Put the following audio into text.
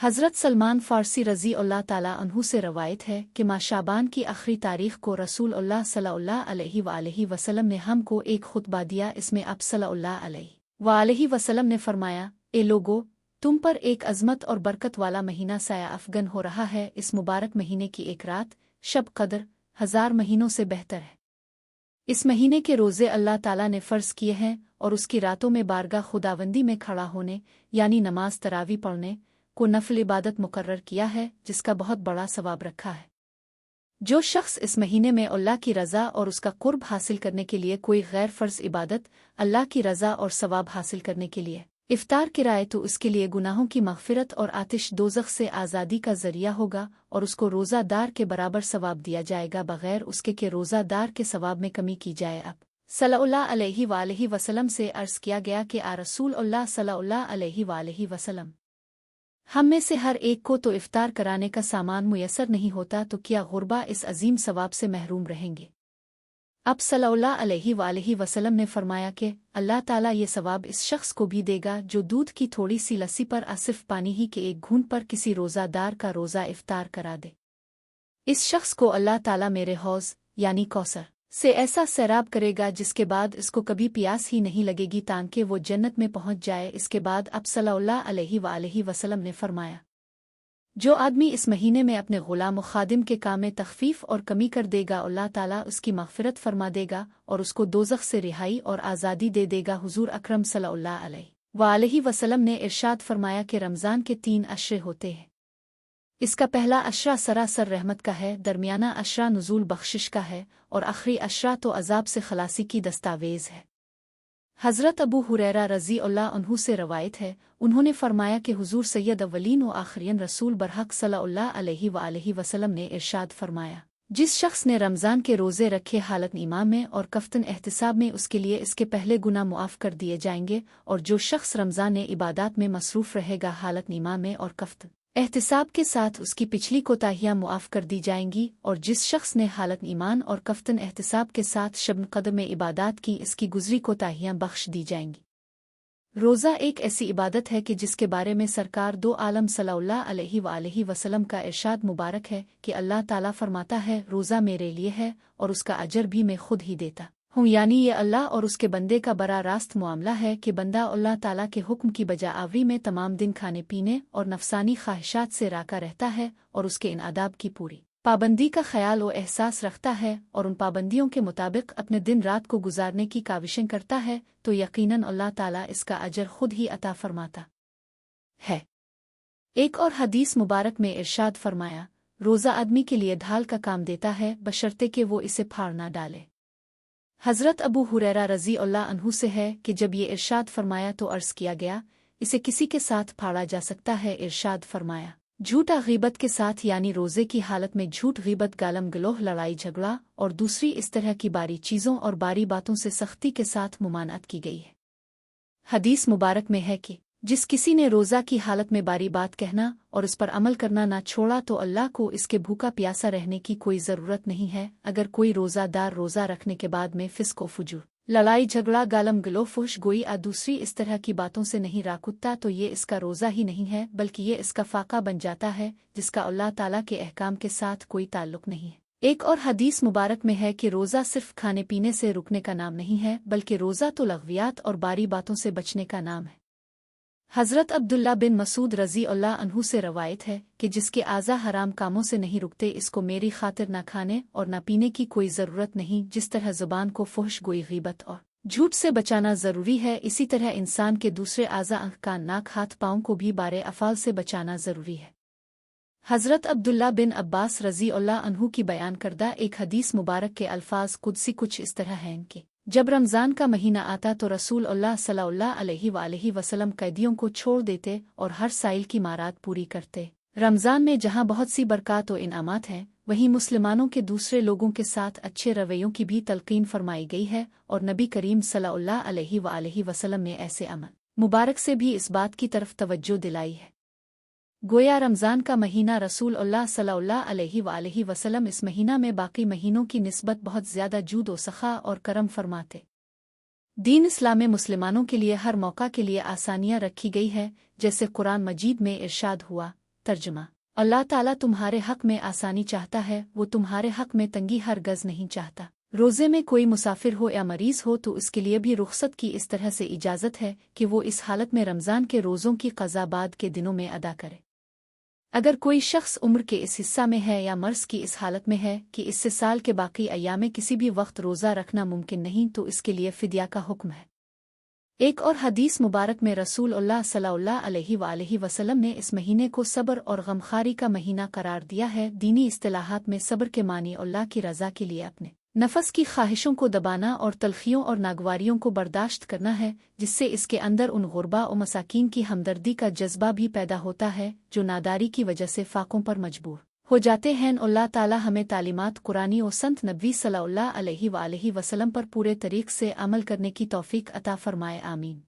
हज़रत सलमान फ़ारसी रज़ी अल्लाह ताला अन्हु से रवायत है कि माह शाबान की आखिरी तारीख को रसूल अल्लाह सल्लल्लाहु अलैहि वसल्लम ने हमको एक खुतबा दिया। इसमें आप सल्लल्लाहु अलैहि वसल्लम ने फरमाया, ए लोगो, तुम पर एक अज़मत और बरकत वाला महीना साया अफ़गन हो रहा है। इस मुबारक महीने की एक रात शब कदर 1000 महीनों से बेहतर है। इस महीने के रोज़े अल्लाह ताला ने फ़र्ज़ किए हैं और उसकी रातों में बारगाह खुदावंदी में खड़ा होने यानी नमाज तरावी पढ़ने को नफल इबादत मुकर्रर किया है, जिसका बहुत बड़ा सवाब रखा है। जो शख्स इस महीने में अल्लाह की रज़ा और उसका कुर्ब हासिल करने के लिए कोई गैर फ़र्ज़ इबादत अल्लाह की रज़ा और सवाब हासिल करने के लिए इफ्तार कराए तो उसके लिए गुनाहों की मग़फ़िरत और आतिश दोज़ख से आज़ादी का ज़रिया होगा और उसको रोज़ादार के बराबर सवाब दिया जाएगा बग़ैर उसके कि रोज़ादार के सवाब में कमी की जाए। अब सल्लल्लाहु अलैहि वसल्लम से अर्ज़ किया गया कि आ रसूल अल्लाह सल्लल्लाहु अलैहि वसल्लम, हम में से हर एक को तो इफ्तार कराने का सामान मुयस्सर नहीं होता, तो क्या गुरबा इस अजीम सवाब से महरूम रहेंगे। अब सल्लल्लाहु अलैहि वसल्लम ने फरमाया कि अल्लाह ताला ये सवाब इस शख्स को भी देगा जो दूध की थोड़ी सी लस्सी पर सिर्फ पानी ही के एक घूंट पर किसी रोज़ादार का रोज़ा इफ्तार करा दे। इस शख्स को अल्लाह ताला मेरे हौज़ यानी कौसर से ऐसा सैराब करेगा जिसके बाद इसको कभी प्यास ही नहीं लगेगी ताकि वो जन्नत में पहुंच जाए। इसके बाद अब सल्लल्लाहु अलैहि वसल्लम ने फरमाया, जो आदमी इस महीने में अपने गुलाम व खादिम के काम में तख़फ़ीफ़ और कमी कर देगा, अल्लाह ताला उसकी मग़फ़िरत फरमा देगा और उसको दोज़ख से रिहाई और आज़ादी दे देगा। हुज़ूर अकरम सल्लल्लाहु अलैहि वसल्लम ने इरशाद फरमाया कि रमज़ान के 3 अशरे होते हैं। इसका पहला अशरा सरासर रहमत का है, दरमियाना अशरा नुज़ूल बख्शिश का है और आखिरी अशरा तो अज़ाब से खलासी की दस्तावेज़ है। हज़रत अबू हुरैरा रज़ी अल्लाह अन्हु से रवायत है, उन्होंने फरमाया कि हुज़ूर सैयद अव्वलीन व आखिरीन रसूल बरहक सल्लल्लाहु अलैहि वसल्लम ने इरशाद फरमाया, जिस शख्स ने रमज़ान के रोज़े रखे हालत ईमान में और कफ्तन एहतिसाब में, उसके लिए इसके पहले गुनाह मुआफ़ कर दिए जाएंगे। और जो शख्स रमज़ान ने इबादात में मसरूफ़ रहेगा हालत ईमान में और कफ्तन एहतिसाब के साथ, उसकी पिछली कोताहियाँ मुआफ़ कर दी जाएंगी। और जिस शख्स ने हालत ईमान और कफ्तन एहतिसाब के साथ शब कदर में इबादात की, इसकी गुज़री कोताहियाँ बख्श दी जाएंगी। रोज़ा एक ऐसी इबादत है कि जिसके बारे में सरकार दो आलम सल्लल्लाहु अलैहि वसल्लम का इरशाद मुबारक है कि अल्लाह ताला फरमाता है, रोज़ा मेरे लिए है और उसका अजर भी मैं खुद ही देता हूँ। यानी ये अल्लाह और उसके बंदे का बड़ा रास्त मामला है कि बंदा अल्लाह ताला के हुक्म की बजाआवरी में तमाम दिन खाने पीने और नफसानी ख्वाहिशात से राका रहता है और उसके इन आदाब की पूरी पाबंदी का ख्याल और एहसास रखता है और उन पाबंदियों के मुताबिक अपने दिन रात को गुजारने की काविशें करता है, तो यकीनन अल्लाह ताला इसका अजर खुद ही अता फरमाता है। एक और हदीस मुबारक में इरशाद फरमाया, रोज़ा आदमी के लिए ढाल का काम देता है बशर्ते कि वो इसे फाड़ ना डाले। हज़रत अबू हुरैरा रज़ी अल्लाह अन्हु से है कि जब ये इरशाद फरमाया तो अर्ज़ किया गया, इसे किसी के साथ फाड़ा जा सकता है। इरशाद फरमाया, झूठा गीबत के साथ यानी रोज़े की हालत में झूठ, गीबत, गालम गलोह, लड़ाई झगड़ा और दूसरी इस तरह की बारी चीज़ों और बारी बातों से सख्ती के साथ मुमानअत की गई है। हदीस मुबारक में है कि जिस किसी ने रोज़ा की हालत में बारी बात कहना और इस पर अमल करना ना छोड़ा, तो अल्लाह को इसके भूखा प्यासा रहने की कोई ज़रूरत नहीं है। अगर कोई रोज़ादार रोज़ा रखने के बाद में फिस्क व फुजूर, लड़ाई झगड़ा, गालम गलो, फुहश गोई आ दूसरी इस तरह की बातों से नहीं राकुत्ता, तो ये इसका रोज़ा ही नहीं है, बल्कि ये इसका फाका बन जाता है जिसका अल्लाह ताला के अहकाम के साथ कोई ताल्लुक़ नहीं है। एक और हदीस मुबारक में है कि रोज़ा सिर्फ खाने पीने से रुकने का नाम नहीं है, बल्कि रोज़ा तो लग़वियात और बारी बातों से बचने का नाम है। हज़रत अब्दुल्ला बिन मसूद रज़ी अल्लाह अन्हु से रवायत है कि जिसके आज़ा हराम कामों से नहीं रुकते, इसको मेरी खातिर न खाने और न पीने की कोई ज़रूरत नहीं। जिस तरह ज़ुबान को फुहश गोई, गीबत और झूठ से बचाना ज़रूरी है, इसी तरह इंसान के दूसरे आज़ा, आँख, कान, नाक, हाथ, पाँव को भी बारे अफ़ाल से बचाना ज़रूरी है। हज़रत अब्दुल्ला बिन अब्बास रज़ी अल्लाह अन्हु की बयान करदा एक हदीस मुबारक के अल्फाज कुदसी कुछ इस तरह हैं कि जब रमज़ान का महीना आता तो रसूल अल्लाह सल्लल्लाहु अलैहि वसल्लम कैदियों को छोड़ देते और हर साइल की मारात पूरी करते। रमज़ान में जहाँ बहुत सी बरक़ात व इनामात हैं, वहीं मुसलमानों के दूसरे लोगों के साथ अच्छे रवैयों की भी तलक़ीन फरमाई गई है। और नबी करीम सल्लल्लाहु अलैहि वसल्लम ने ऐसे अमल मुबारक से भी इस बात की तरफ तवज्जो दिलाई है। गोया रमज़ान का महीना रसूल अल्लाह सल्लल्लाहु अलैहि वसल्लम इस महीना में बाकी महीनों की निस्बत बहुत ज़्यादा जूद व सखा और करम फरमाते। दीन इस्लाम में मुसलमानों के लिए हर मौका के लिए आसानियाँ रखी गई है, जैसे कुरान मजीद में इरशाद हुआ, तर्जुमा अल्लाह ताला तुम्हारे हक में आसानी चाहता है, वो तुम्हारे हक में तंगी हरगज़ नहीं चाहता। रोज़े में कोई मुसाफिर हो या मरीज़ हो तो उसके लिए भी रुख्सत की इस तरह से इजाज़त है कि वो इस हालत में रमज़ान के रोज़ों की क़ज़ा बाद के दिनों में अदा करे। अगर कोई शख्स उम्र के इस हिस्सा में है या मर्ज़ की इस हालत में है कि इससे साल के बाकी अय्याम में किसी भी वक्त रोज़ा रखना मुमकिन नहीं, तो इसके लिए फ़िदिया का हुक्म है। एक और हदीस मुबारक में रसूलुल्लाह सल्लल्लाहु अलैहि वसल्लम ने इस महीने को सब्र और गमखारी का महीना करार दिया है। दीनी इस्तिलाहात में सब्र के मानी अल्लाह की रज़ा के लिए अपने नफस की ख्वाहिशों को दबाना और तलखियों और नागवारियों को बर्दाश्त करना है, जिससे इसके अंदर उन गुरबा और मसाकीन की हमदर्दी का जज्बा भी पैदा होता है जो नादारी की वजह से फाकों पर मजबूर हो जाते हैं। अल्लाह ताला हमें तालीमात कुरानी और संत नबी सल्लल्लाहु अलैहि वसल्लम पर पूरे तरीक़ से अमल करने की तौफीक अता फरमाए। आमीन।